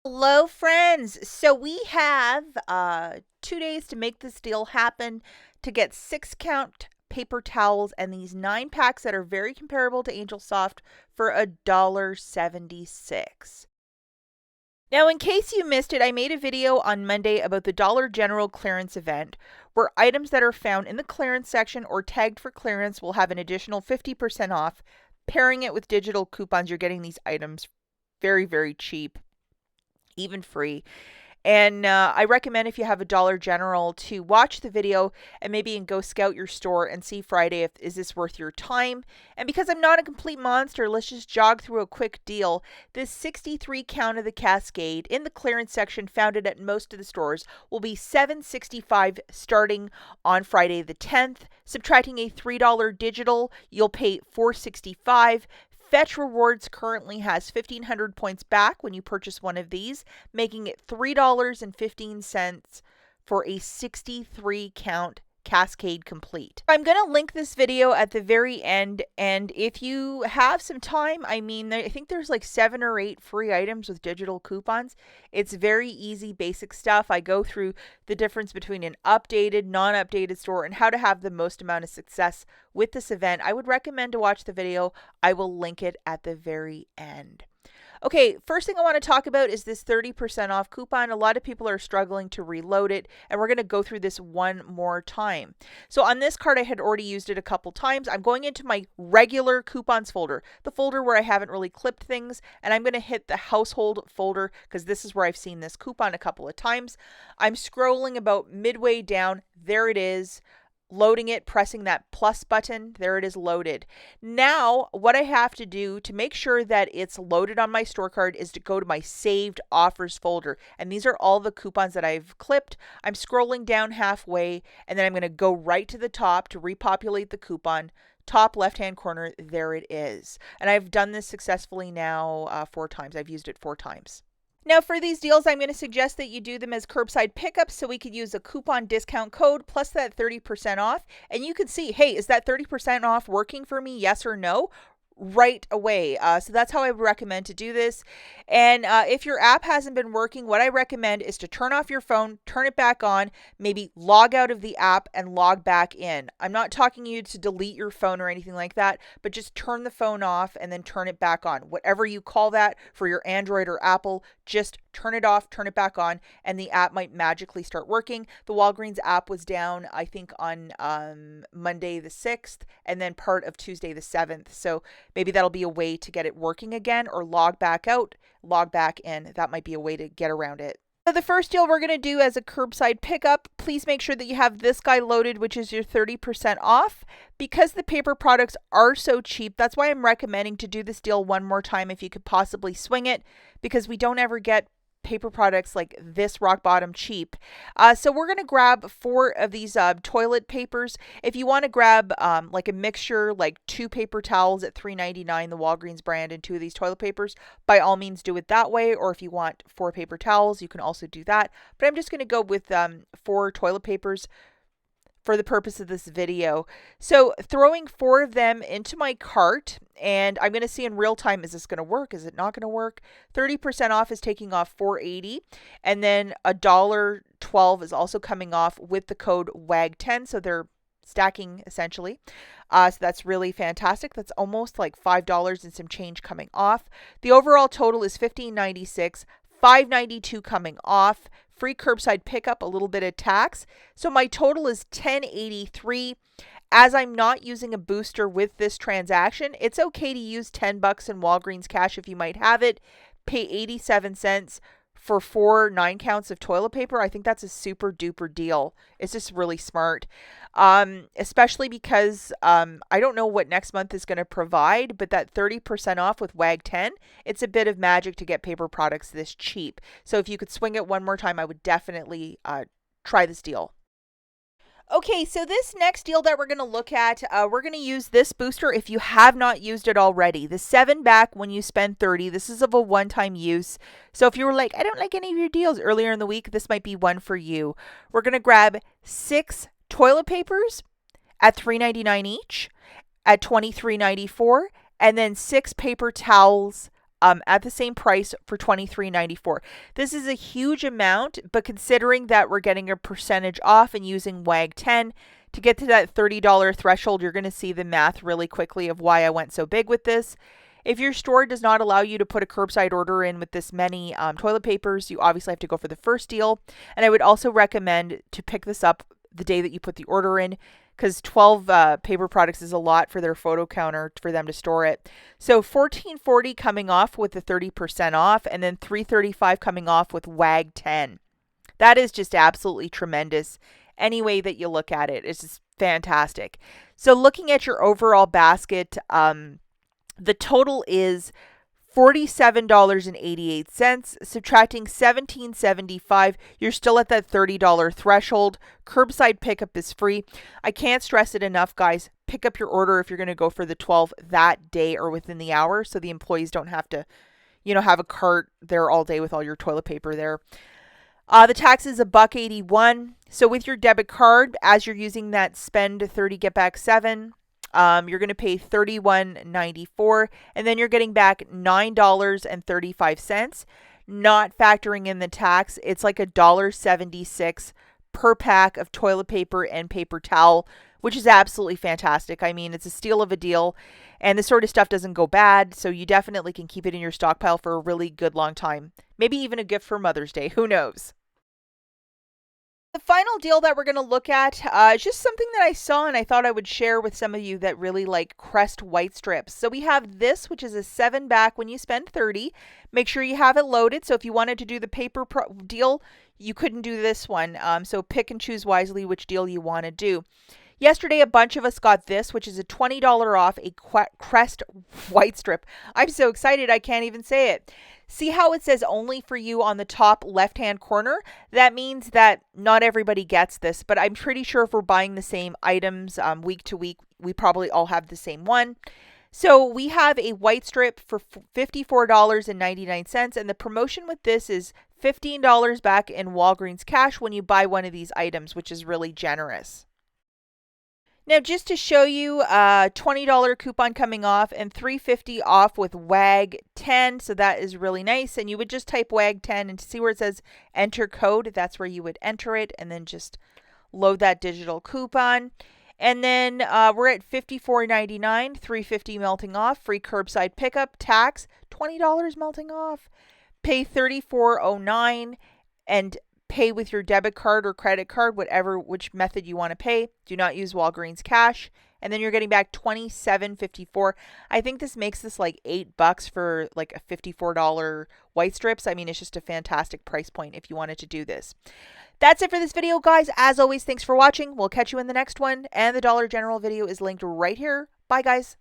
Hello, friends. So we have 2 days to make this deal happen to get 6 count paper towels and these 9 packs that are very comparable to Angel Soft for $1.76. Now, in case you missed it, I made a video on Monday about the Dollar General clearance event where items that are found in the clearance section or tagged for clearance will have an additional 50% off. Pairing it with digital coupons, you're getting these items very, very cheap, even free. And I recommend, if you have a Dollar General, to watch the video and maybe go scout your store and see Friday if is this worth your time. And because I'm not a complete monster, let's just jog through a quick deal. This 63 count of the Cascade in the clearance section, found it at most of the stores, will be $7.65 starting on Friday the 10th. Subtracting a $3 digital, you'll pay $4.65. Fetch Rewards currently has 1,500 points back when you purchase one of these, making it $3.15 for a 63 count Cascade complete. I'm going to link this video at the very end, and if you have some time, I think there's like 7 or 8 free items with digital coupons. It's very easy, basic stuff. I go through the difference between an updated, non-updated store and how to have the most amount of success with this event. I would recommend to watch the video. I will link it at the very end. Okay, first thing I want to talk about is this 30% off coupon. A lot of people are struggling to reload it, and we're going to go through this one more time. So on this card, I had already used it a couple times. I'm going into my regular coupons folder, the folder where I haven't really clipped things, and I'm going to hit the household folder because this is where I've seen this coupon a couple of times. I'm scrolling about midway down. There it is. Loading it, pressing that plus button, there it is loaded. Now, what I have to do to make sure that it's loaded on my store card is to go to my saved offers folder. And these are all the coupons that I've clipped. I'm scrolling down halfway, and then I'm going to go right to the top to repopulate the coupon. Top left-hand corner, there it is. And I've done this successfully now 4 times. I've used it 4 times. Now, for these deals, I'm going to suggest that you do them as curbside pickups, so we could use a coupon discount code plus that 30% off. And you can see, hey, is that 30% off working for me? Yes or no? Right away. So that's how I would recommend to do this. And if your app hasn't been working, what I recommend is to turn off your phone, turn it back on, maybe log out of the app and log back in. I'm not talking you to delete your phone or anything like that, but just turn the phone off and then turn it back on. Whatever you call that for your Android or Apple, just turn it off, turn it back on, and the app might magically start working. The Walgreens app was down, I think, on Monday the 6th and then part of Tuesday the 7th. So maybe that'll be a way to get it working again, or log back out, log back in. That might be a way to get around it. So the first deal we're going to do as a curbside pickup, please make sure that you have this guy loaded, which is your 30% off. Because the paper products are so cheap, that's why I'm recommending to do this deal one more time if you could possibly swing it, because we don't ever get paper products like this rock bottom cheap. So we're going to grab 4 of these toilet papers. If you want to grab like a mixture, like 2 paper towels at $3.99, the Walgreens brand, and 2 of these toilet papers, by all means do it that way. Or if you want 4 paper towels, you can also do that. But I'm just going to go with 4 toilet papers for the purpose of this video. So throwing 4 of them into my cart, and I'm going to see in real time, is this going to work? Is it not going to work? 30% off is taking off $4.80, and then $1.12 is also coming off with the code WAG10, so they're stacking essentially. So that's really fantastic. That's almost like $5 and some change coming off. The overall total is $15.96, $5.92 coming off. Free curbside pickup, a little bit of tax. So my total is $10.83. As I'm not using a booster with this transaction, it's okay to use $10 in Walgreens cash if you might have it. Pay 87 cents for 4 9 counts of toilet paper. I think that's a super duper deal. It's just really smart. Especially because I don't know what next month is going to provide, but that 30% off with WAG 10, it's a bit of magic to get paper products this cheap. So if you could swing it one more time, I would definitely try this deal. Okay, so this next deal that we're going to look at, we're going to use this booster if you have not used it already. The 7 back when you spend 30. This is of a one-time use. So if you were like, I don't like any of your deals earlier in the week, this might be one for you. We're going to grab 6 toilet papers at $3.99 each, at $23.94, and then 6 paper towels at the same price for $23.94. This is a huge amount, but considering that we're getting a percentage off and using WAG 10 to get to that $30 threshold, you're going to see the math really quickly of why I went so big with this. If your store does not allow you to put a curbside order in with this many toilet papers, you obviously have to go for the first deal. And I would also recommend to pick this up the day that you put the order in, because 12 paper products is a lot for their photo counter for them to store it. So $14.40 coming off with the 30% off, and then $3.35 coming off with WAG 10. That is just absolutely tremendous. Any way that you look at it, it's just fantastic. So looking at your overall basket, the total is $47.88, subtracting $17.75. You're still at that $30 threshold. Curbside pickup is free. I can't stress it enough, guys. Pick up your order if you're going to go for the 12 that day or within the hour, so the employees don't have to, have a cart there all day with all your toilet paper there. The tax is $1.81. So with your debit card, as you're using that spend 30 get back 7, you're going to pay $31.94, and then you're getting back $9.35. Not factoring in the tax, it's like $1.76 per pack of toilet paper and paper towel, which is absolutely fantastic. I mean, it's a steal of a deal, and this sort of stuff doesn't go bad, so you definitely can keep it in your stockpile for a really good long time. Maybe even a gift for Mother's Day, who knows? The final deal that we're going to look at is just something that I saw and I thought I would share with some of you that really like Crest white strips. So we have this, which is a 7-pack when you spend 30. Make sure you have it loaded. So if you wanted to do the paper deal, you couldn't do this one. So pick and choose wisely which deal you want to do. Yesterday, a bunch of us got this, which is a $20 off a Crest white strip. I'm so excited I can't even say it. See how it says only for you on the top left-hand corner? That means that not everybody gets this, but I'm pretty sure if we're buying the same items week to week, we probably all have the same one. So we have a white strip for $54.99, and the promotion with this is $15 back in Walgreens cash when you buy one of these items, which is really generous. Now, just to show you, $20 coupon coming off and $3.50 off with WAG 10. So that is really nice. And you would just type WAG 10 and to see where it says enter code. That's where you would enter it and then just load that digital coupon. And then we're at $54.99, $3.50 melting off, free curbside pickup, tax, $20 melting off. Pay $34.09 and pay with your debit card or credit card, which method you want to pay. Do not use Walgreens cash. And then you're getting back $27.54. I think this makes this like $8 for like a $54 white strips. I mean, it's just a fantastic price point if you wanted to do this. That's it for this video, guys. As always, thanks for watching. We'll catch you in the next one. And the Dollar General video is linked right here. Bye, guys.